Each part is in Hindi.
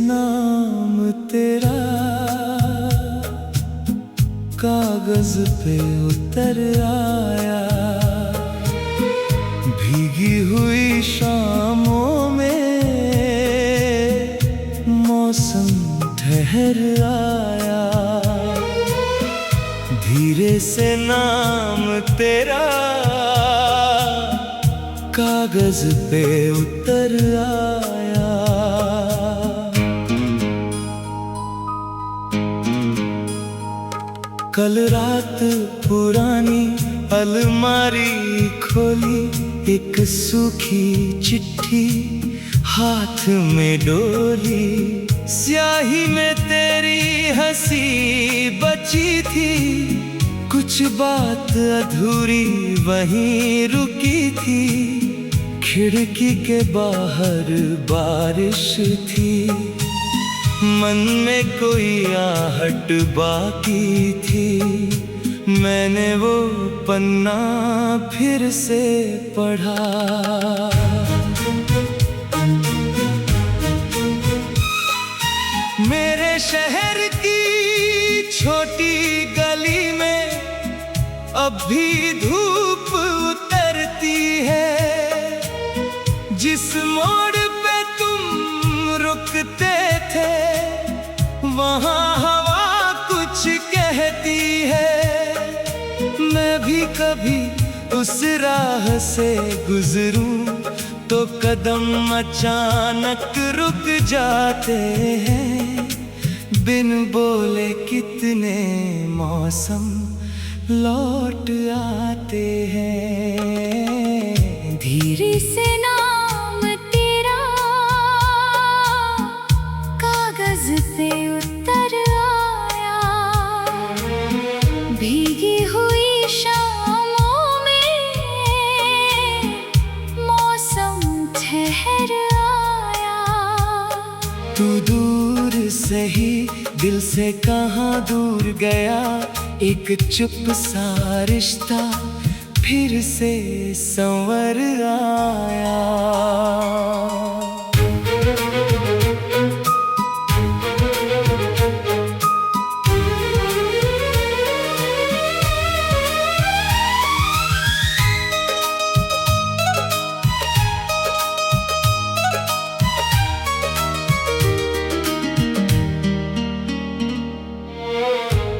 नाम तेरा कागज पे उतर आया। भीगी हुई शामों में मौसम ठहर आया। धीरे से नाम तेरा कागज पे उतर आया। कल रात पुरानी अलमारी खोली, एक सूखी चिट्ठी हाथ में डोली। स्याही में तेरी हंसी बची थी, कुछ बात अधूरी वहीं रुकी थी। खिड़की के बाहर बारिश थी, मन में कोई आहट बाकी थी। मैंने वो पन्ना फिर से पढ़ा। मेरे शहर की छोटी गली में अब भी धूप उतरती है। जिस मोड़ पे तुम रुकते थे वहाँ हवा कुछ कहती है। मैं भी कभी उस राह से गुजरूं तो कदम अचानक रुक जाते हैं। बिन बोले कितने मौसम लौट आते हैं। धीरे से नाम तेरा कागज पे उतर आया। भीगी हुई शामों में मौसम ठहर आया। तू दूर से ही दिल से कहाँ दूर गया। एक चुप सा रिश्ता फिर से संवर आया।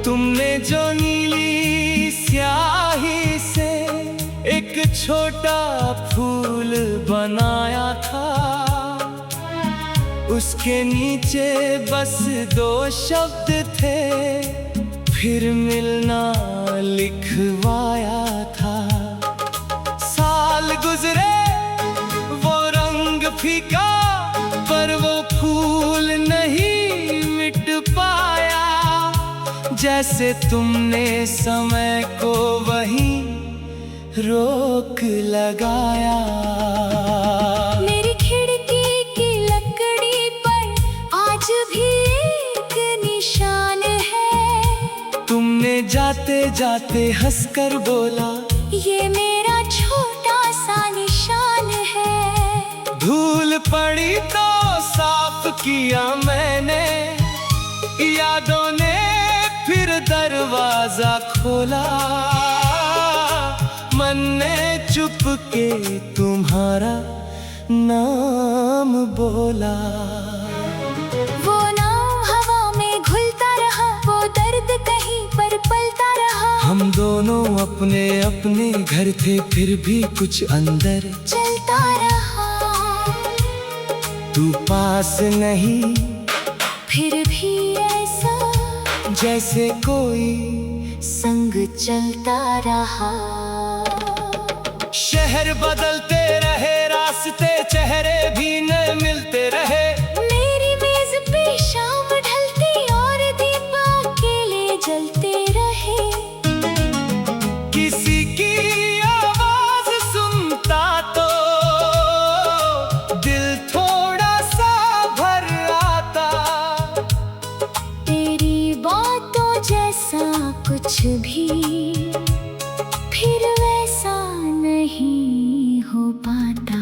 तुमने जो नीली स्याही से एक छोटा फूल बनाया था, उसके नीचे बस दो शब्द थे, फिर मिलना लिखवाया था। साल गुजरे वो रंग फीका, पर वो फूल नहीं मिट पाया। जैसे तुमने समय को वहीं रोक लगाया। मेरी खिड़की की लकड़ी पर आज भी एक निशान है। तुमने जाते जाते हंसकर बोला, ये मेरा छोटा सा निशान है। धूल पड़ी तो साफ किया मैंने, यादों ने फिर दरवाजा खोला। मन ने चुप के तुम्हारा नाम बोला। वो नाम हवा में घुलता रहा, वो दर्द कहीं पर पलता रहा। हम दोनों अपने अपने घर थे, फिर भी कुछ अंदर चलता रहा। तू पास नहीं, फिर भी ऐसा जैसे कोई संग चलता रहा। शहर बदलते रहे, रास्ते चेहरे भी न मिलते रहे। मेरी मेज पे शाम ढलती और दीप अकेले जलते रहे। किसी की आवाज सुनता तो दिल थोड़ा सा भर आता। तेरी बातों जैसा कुछ भी फिर वैसा नहीं हो पाता।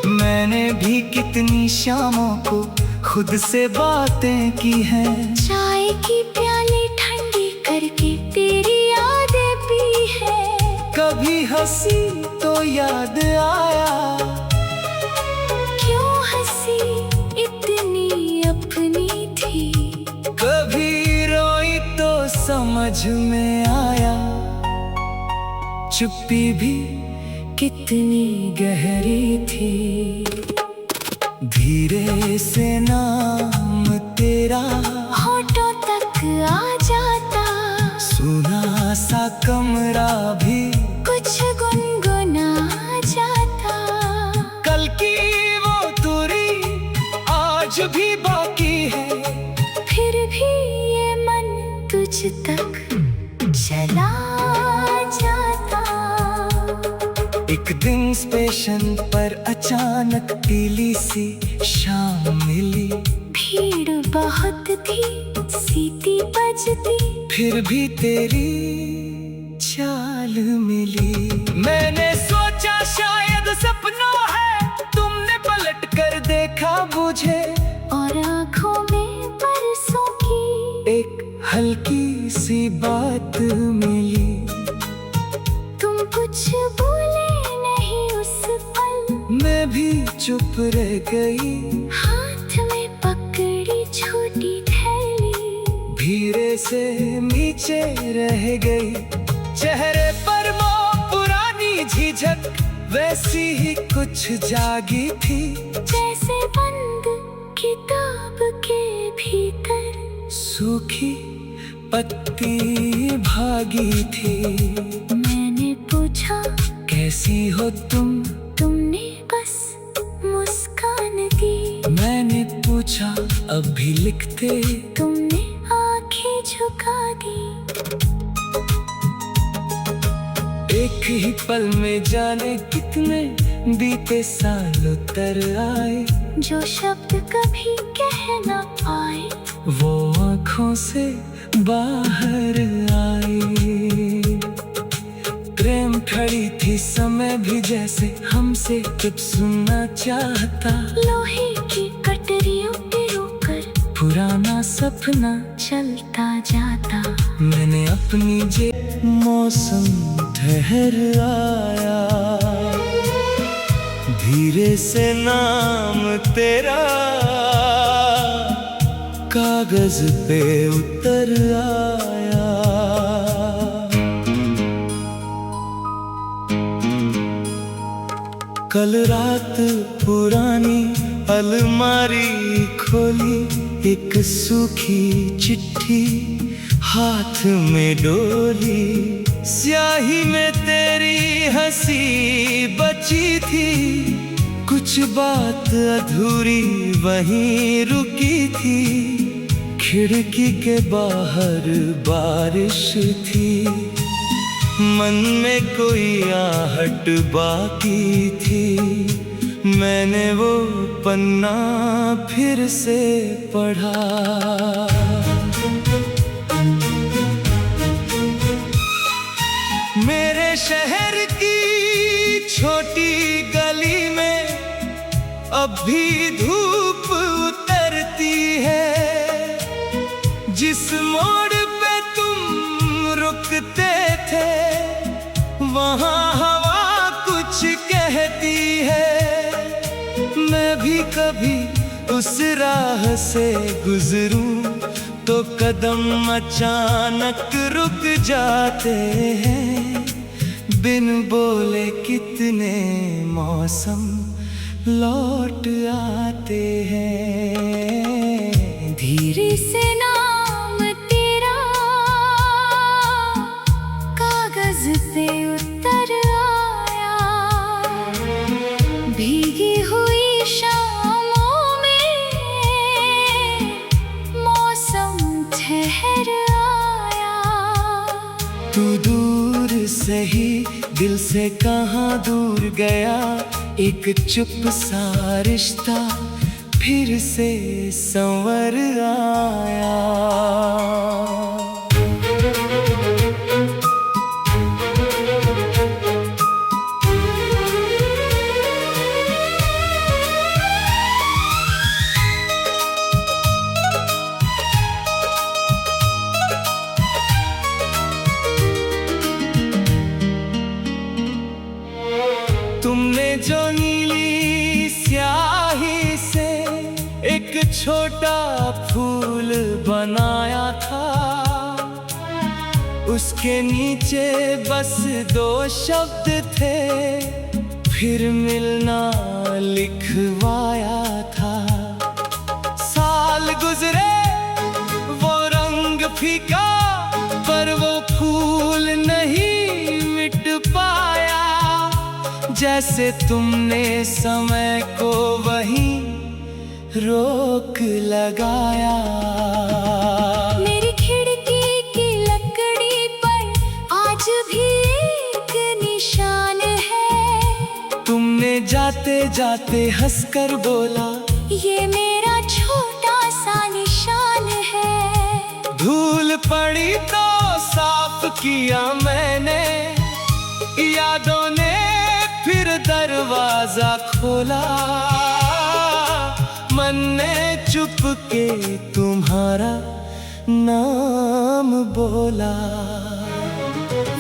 मैंने भी कितनी शामों को खुद से बातें की हैं। चाय की प्याली ठंडी करके तेरी यादें पी है। कभी हंसी तो याद आया, क्यों हंसी इतनी अपनी थी। कभी रोई तो समझ में आया, चुप्पी भी कितनी गहरी थी। धीरे से नाम तेरा होठों तक आ जाता, सुना सा कमरा भी कुछ गुनगुना जाता। कल की वो दूरी आज भी बाकी है, फिर भी ये मन तुझ तक चला जाता। एक दिन स्टेशन पर अचानक पीली सी शाम मिली। भीड़ बहुत थी, सीटी बजती, फिर भी तेरी चाल मिली। मैंने सोचा शायद सपना है, तुमने पलट कर देखा मुझे और आँखों में बरसों की एक हल्की सी बात मिली। तुम कुछ बोले नहीं उस पल, मैं भी चुप रह गई। हाथ में पकड़ी छोटी थैली, धीरे से नीचे रह गई। चेहरे पर वो पुरानी झिझक वैसी ही कुछ जागी थी, जैसे बंद किताब के भीतर सूखी पत्ती भागी थी। मैंने पूछा कैसी हो तुम, तुमने बस मुस्कान दी। मैंने पूछा अब भी लिखते, तुमने आंखें झुका दी। एक ही पल में जाने कितने बीते साल उतर आए। जो शब्द कभी कह ना पाए, वो आँखों से बाहर आए। प्रेम खड़ी थी समय भी जैसे हमसे कुछ सुनना चाहता। लोहे की कटरियों पे रोकर पुराना सपना चलता जाता। मैंने अपनी मौसम ठहर आया, धीरे से नाम तेरा कागज पे उतर आया। कल रात पुरानी अलमारी खोली, एक सूखी चिट्ठी हाथ में डोली। स्याही में तेरी हंसी बची थी, कुछ बात अधूरी वहीं रुकी थी। खिड़की के बाहर बारिश थी, मन में कोई आहट बाकी थी। मैंने वो पन्ना फिर से पढ़ा। मेरे शहर की छोटी गली में अब भी धूप उतरती है। जिस मोड़ पे तुम रुकते थे, वहाँ हवा कुछ कहती है। मैं भी कभी उस राह से गुजरूं तो कदम अचानक रुक जाते हैं। बिन बोले कितने मौसम लौट आते हैं। धीरे से नाम तेरा कागज पे उतर आया। भीगी हुई शामों में मौसम ठहर आया। तू दूर से ही दिल से कहाँ दूर गया। एक चुप सा रिश्ता फिर से संवर आया। उसके नीचे बस 2 शब्द थे, फिर मिलना लिखवाया था। साल गुजरे वो रंग फीका, पर वो फूल नहीं मिट पाया। जैसे तुमने समय को वहीं रोक लगाया। मेरी खिड़की की लकड़ी पर आज भी एक निशान है। तुमने जाते जाते हंसकर बोला, ये मेरा छोटा सा निशान है। धूल पड़ी तो साफ किया मैंने, यादों ने फिर दरवाजा खोला। मन ने चुप के तुम्हारा नाम बोला।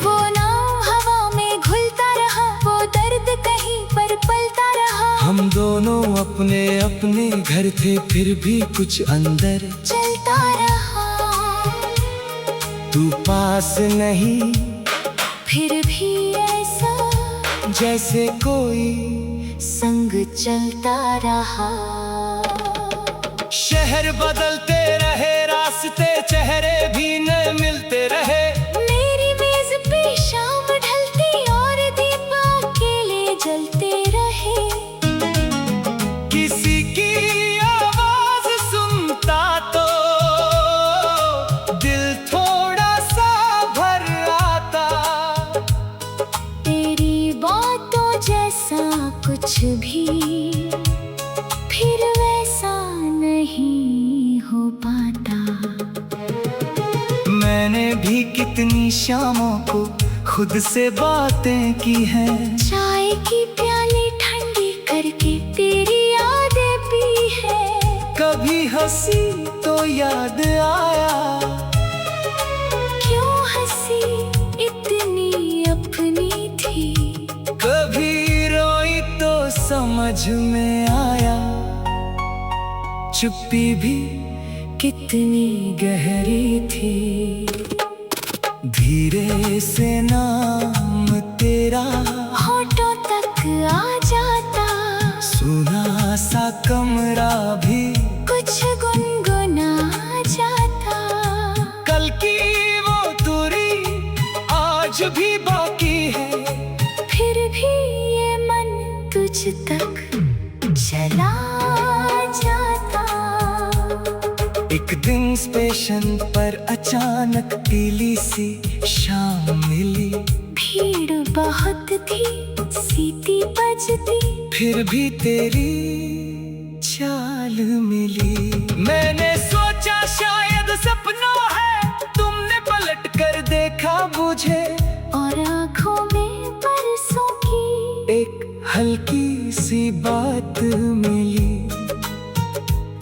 वो नाम हवा में घुलता रहा, वो दर्द कहीं पर पलता रहा। हम दोनों अपने अपने घर थे, फिर भी कुछ अंदर चलता रहा। तू पास नहीं, फिर भी ऐसा जैसे कोई संग चलता रहा। शहर बदलते रहे, रास्ते चेहरे भी न मिलते रहे। मेरी मेज पे शाम ढलती और दीप अकेले जलते रहे। किसी की आवाज सुनता तो दिल थोड़ा सा भर आता। तेरी बातों जैसा कुछ भी फिर वैसा नहीं हो पाता। मैंने भी कितनी शामों को खुद से बातें की हैं। चाय की प्याली ठंडी करके तेरी यादें पी है। कभी हंसी तो याद आया, क्यों हंसी इतनी अपनी थी। कभी रोई तो समझ में आया, चुप्पी भी कितनी गहरी थी। धीरे से नाम तेरा होठों तक आ जाता। सुना सा कमरा भी कुछ गुनगुना जाता। कल की वो दूरी आज भी बाकी है। फिर भी ये मन तुझ तक चला जाता। एक दिन स्टेशन पर अचानक पीली सी शाम मिली। भीड़ बहुत थी, सीटी बजती। फिर भी तेरी चाल मिली। मैंने सोचा शायद सपना है, तुमने पलट कर देखा मुझे। और आँखों में बरसों की एक हल्की सी बात मिली।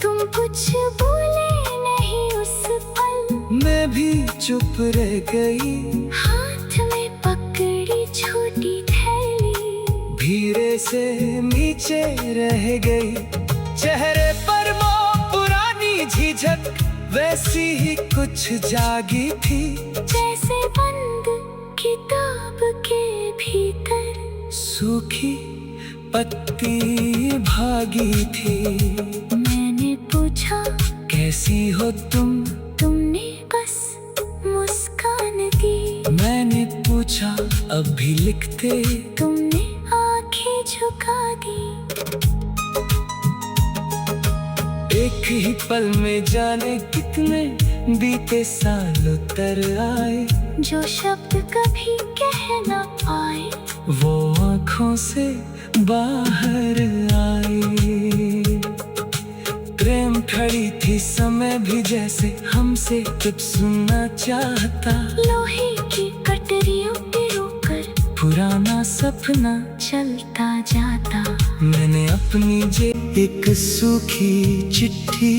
तुम कुछ बोले नहीं उस पल। मैं भी चुप रह गई। हाथ में पकड़ी छोटी थैली। धीरे से नीचे रह गई। चेहरे पर वो पुरानी झिझक वैसी ही कुछ जागी थी। जैसे बंद किताब के भीतर सूखी पत्ती भागी थी। मैंने पूछा, कैसी हो तुम? तुमने बस मुस्कान दी। मैंने पूछा, अब भी लिखते? तुमने आंखें झुका दी। एक ही पल में जाने कितने बीते साल उतर आए। जो शब्द कभी कह न पाए वो आँखों से बाहर आए। प्रेम खड़ी थी समय भी जैसे हमसे कुछ सुनना चाहता। लोहे की कटरियों पे रोकर पुराना सपना चलता जाता। मैंने अपनी जेब एक सूखी चिट्ठी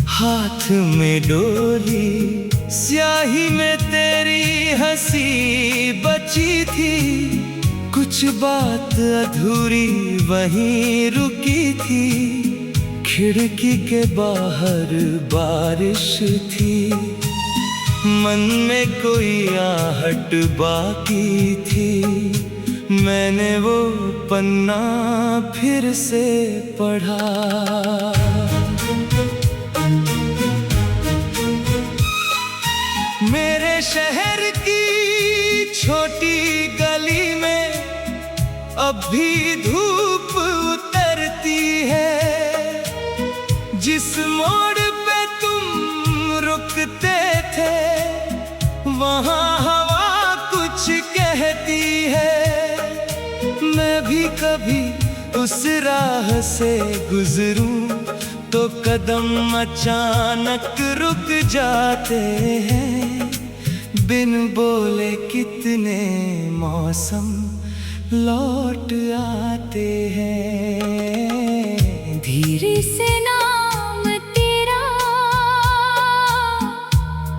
हाथ में डोली। स्याही में तेरी हंसी बची थी। कुछ बात अधूरी वहीं रुकी थी। खिड़की के बाहर बारिश थी। मन में कोई आहट बाकी थी, मैंने वो पन्ना फिर से पढ़ा। मेरे शहर की छोटी गली में अब भी धूप उतरती है। जिस मोड़ पे तुम रुकते थे वहाँ हवा कुछ कहती है। मैं भी कभी उस राह से गुजरूं तो कदम अचानक रुक जाते हैं। बिन बोले कितने मौसम लौट आते हैं। धीरे से नाम तेरा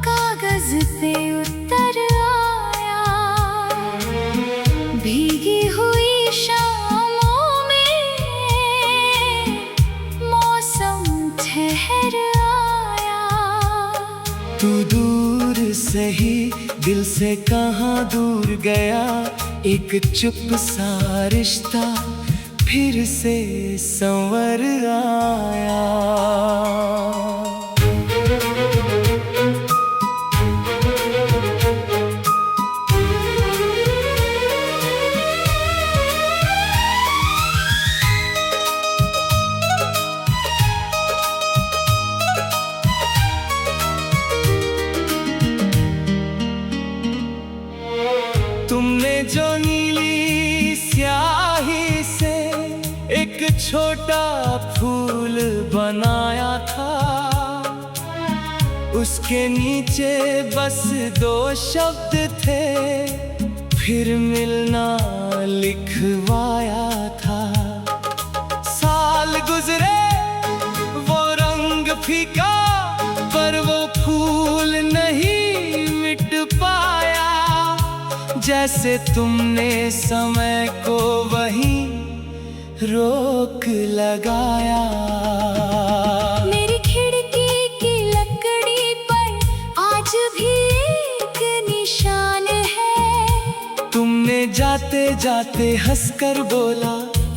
कागज पे उतर आया। भीगी हुई शामों में मौसम ठहर आया। तू दूर से ही दिल से कहाँ दूर गया। एक चुप सा रिश्ता फिर से संवर आया। तुमने जो नीली स्याही से एक छोटा फूल बनाया था, उसके नीचे बस 2 शब्द थे, फिर मिलना लिखवाया था। साल गुजरे वो रंग फीका, पर वो फूल नहीं मिट पाया। जैसे तुमने समय को वहीं रोक लगाया। मेरी खिड़की की लकड़ी पर आज भी एक निशान है। तुमने जाते जाते हंसकर बोला,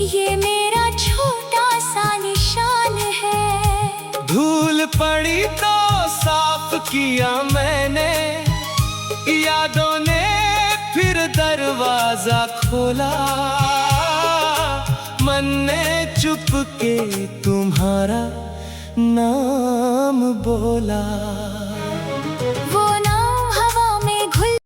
ये मेरा छोटा सा निशान है। धूल पड़ी तो साफ किया मैंने, यादों ने फिर दरवाजा खोला। मन ने चुपके तुम्हारा नाम बोला।